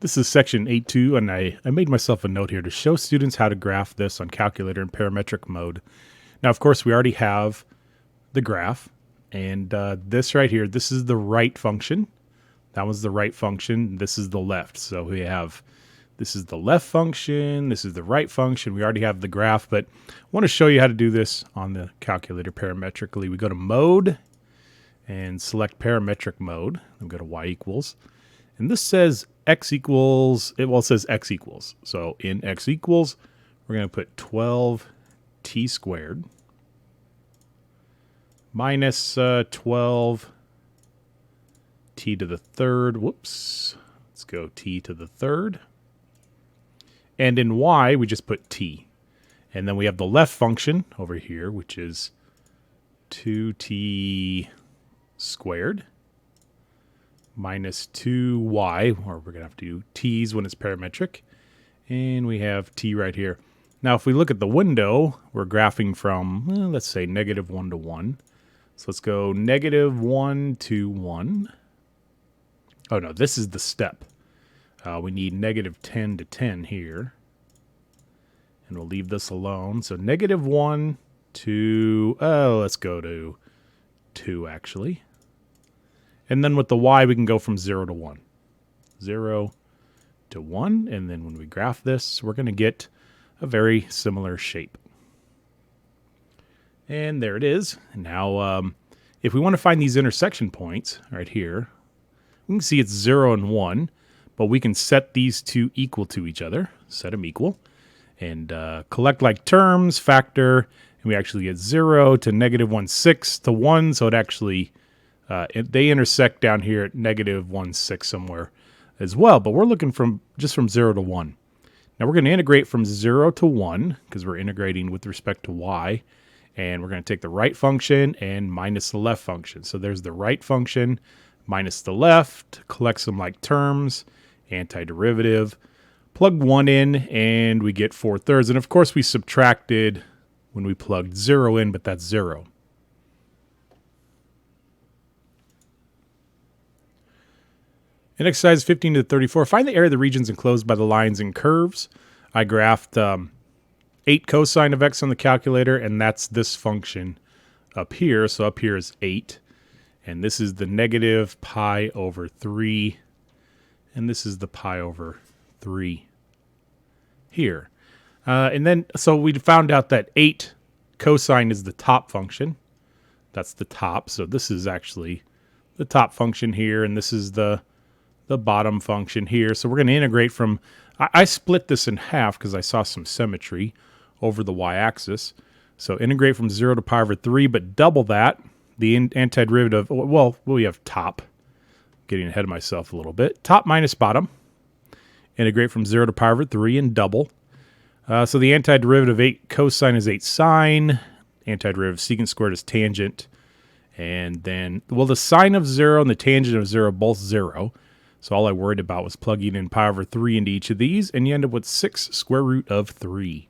This is section 8.2, and I made myself a note here to show students how to graph this on calculator in parametric mode. Now, of course, we already have the graph, and this right here, this is the right function. That was the right function. This is the left. So we have, this is the left function. This is the right function. We already have the graph, but I want to show you how to do this on the calculator parametrically. We go to mode and select parametric mode. Then we go to y equals. And this says x equals, it says x equals. So in x equals, we're going to put 12t squared minus 12t to the third. Whoops. Let's go t to the third. And in y, we just put t. And then we have the left function over here, which is 2t squared minus 2y, or we're going to have to do t's when it's parametric. And we have t right here. Now, if we look at the window, we're graphing from, let's say, -1 to 1. So let's go -1 to 1. Oh, no, this is the step. We need -10 to 10 here. And we'll leave this alone. So -1 to, let's go to 2, actually. And then with the y, we can go from 0 to 1. 0 to 1. And then when we graph this, we're going to get a very similar shape. And there it is. Now, if we want to find these intersection points right here, we can see it's 0 and 1. But we can set these two equal to each other. Set them equal. And collect like terms, factor. And we actually get 0 to -1/6 to 1. So it actually... they intersect down here at -1/6 somewhere as well, but we're looking just from 0 to 1. Now we're going to integrate from 0 to 1 because we're integrating with respect to y, and we're going to take the right function and minus the left function. So there's the right function minus the left, collect some like terms, antiderivative, plug 1 in, and we get 4/3. And of course we subtracted when we plugged 0 in, but that's 0. In exercise 15 to 34, find the area of the regions enclosed by the lines and curves. I graphed 8 cosine of x on the calculator, and that's this function up here. So up here is 8, and this is the -pi/3, and this is the pi/3 here. And then, so we found out that 8 cosine is the top function. That's the top, so this is actually the top function here, and this is the bottom function here. So we're going to integrate from, I split this in half because I saw some symmetry over the y-axis. So integrate from 0 to pi/3, but double that. The antiderivative, well, we have top. Getting ahead of myself a little bit. Top minus bottom. Integrate from 0 to pi/3 and double. So the antiderivative of 8 cosine is 8 sine. Antiderivative of secant squared is tangent. And then, well, the sine of 0 and the tangent of 0 are both 0. So all I worried about was plugging in pi/3 into each of these, and you end up with 6 square root of 3.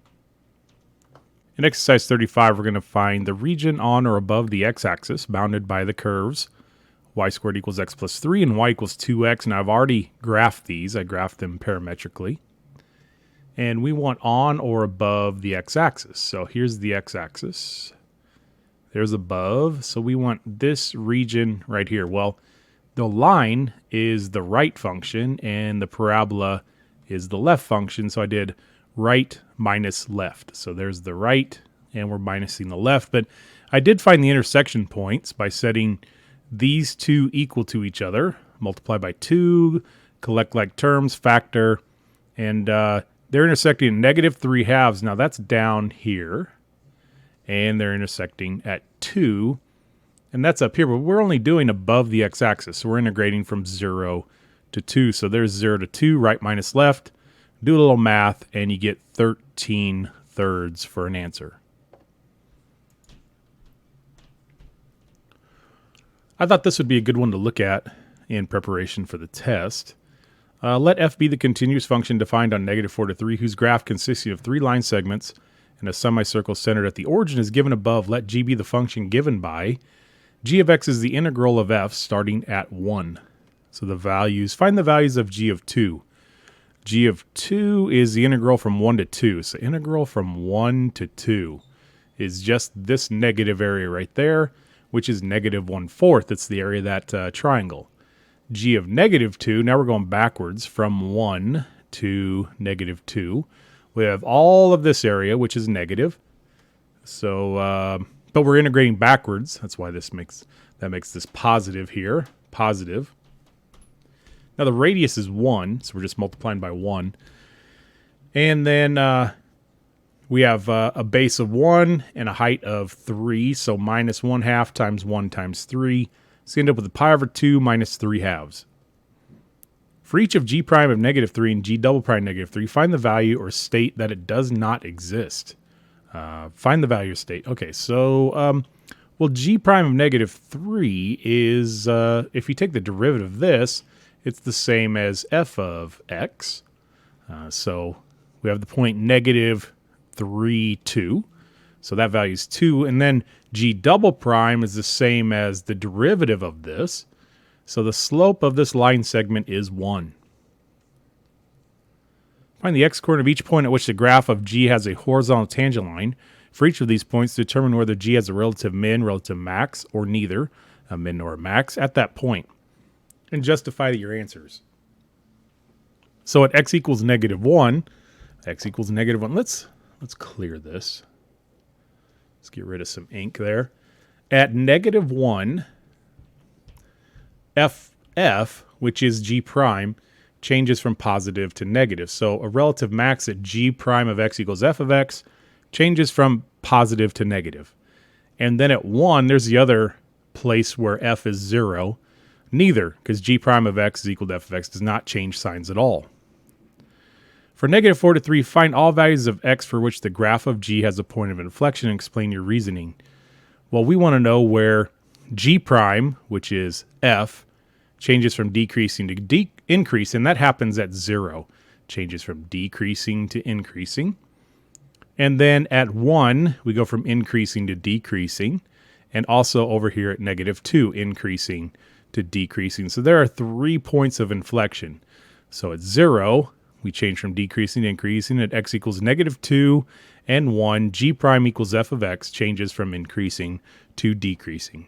In exercise 35, we're going to find the region on or above the x-axis bounded by the curves y squared equals x plus 3 and y equals 2x. Now I've already graphed these. I graphed them parametrically. And we want on or above the x-axis. So here's the x-axis. There's above. So we want this region right here. Well, the line is the right function, and the parabola is the left function. So I did right minus left. So there's the right, and we're minusing the left. But I did find the intersection points by setting these two equal to each other. Multiply by 2, collect like terms, factor, and they're intersecting at -3/2. Now that's down here, and they're intersecting at 2. And that's up here, but we're only doing above the x-axis. So we're integrating from 0 to 2. So there's 0 to 2, right minus left. Do a little math, and you get 13/3 for an answer. I thought this would be a good one to look at in preparation for the test. Let f be the continuous function defined on -4 to 3, whose graph consisting of 3 line segments and a semicircle centered at the origin is given above. Let g be the function given by g of x is the integral of f starting at 1. So the values, find the values of g of 2. G of 2 is the integral from 1 to 2. So integral from 1 to 2 is just this negative area right there, which is negative 1/4. It's the area of that triangle. G of negative 2, now we're going backwards from 1 to negative 2. We have all of this area, which is negative. So, but we're integrating backwards. That's why that makes this positive here. Positive. Now the radius is 1, so we're just multiplying by 1. And then we have a base of 1 and a height of 3, so minus 1/2 times 1 times 3. So you end up with a pi over 2 minus 3 halves. For each of g prime of negative 3 and g double prime negative 3, find the value or state that it does not exist. Find the value or state. Okay, so, well, g prime of negative 3 is, if you take the derivative of this, it's the same as f of x. So we have the point negative 3, 2. So that value is 2. And then g double prime is the same as the derivative of this. So the slope of this line segment is 1. Find the x-coordinate of each point at which the graph of g has a horizontal tangent line. For each of these points, determine whether g has a relative min, relative max, or neither, a min nor a max, at that point. And justify your answers. So at x equals negative 1, x equals negative 1. Let's clear this. Let's get rid of some ink there. At negative 1, f, which is g prime, changes from positive to negative. So a relative max at g prime of x equals f of x changes from positive to negative. And then at 1, there's the other place where f is 0. Neither, because g prime of x is equal to f of x does not change signs at all. For negative 4 to 3, find all values of x for which the graph of g has a point of inflection and explain your reasoning. Well, we want to know where g prime, which is f, changes from decreasing to increasing, and that happens at 0. Changes from decreasing to increasing. And then at 1, we go from increasing to decreasing. And also over here at negative 2, increasing to decreasing. So there are 3 points of inflection. So at 0, we change from decreasing to increasing. At x equals negative 2 and 1, g prime equals f of x changes from increasing to decreasing.